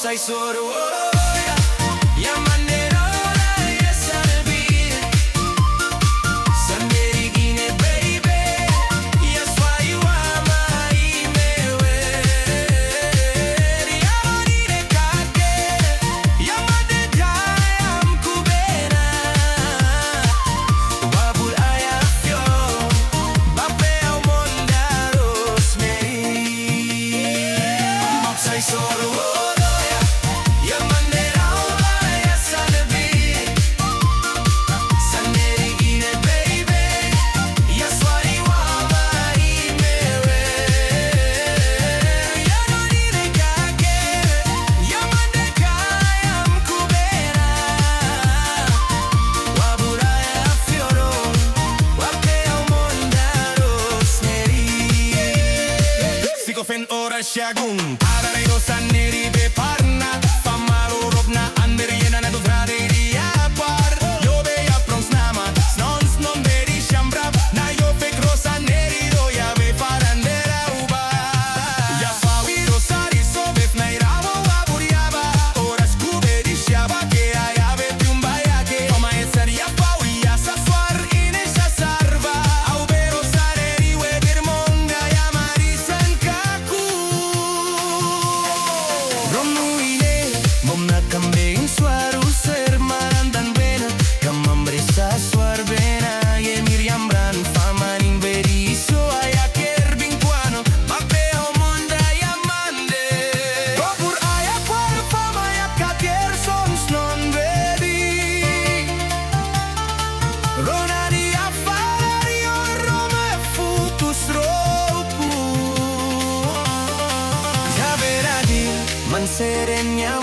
sai solo Yamander ora Yasarbir Sanderi gine baby Yaswai wama imewe Yamonire kake Yamander jayam kubena Wabul ayafyo Bape au mondaros meri Sai solo Fen ora shagun Adare rosa neri be parna Famaro robna anber jena ne do vrade di apar Yo be ja prons nama Snons non beri shambrab Na yo fek rosa neri do ja be farandera uba Ja fawi rosari so bef na iravo aburiaba Ora scube di shaba che a be piumba ya che Oma esar ja fawi ja saswar ine shasarva Au be rosareri we birmonga ja marisan Kambing suaru sermarandan bena Kamambrisa suar bena Ye miriam bran famaning beriso Ayaker bingpuano Mapeo monda Yamande Kopur ayak war fama Yakater sons non vedi Ronari affario Rome futus ropu Javeradi man serenya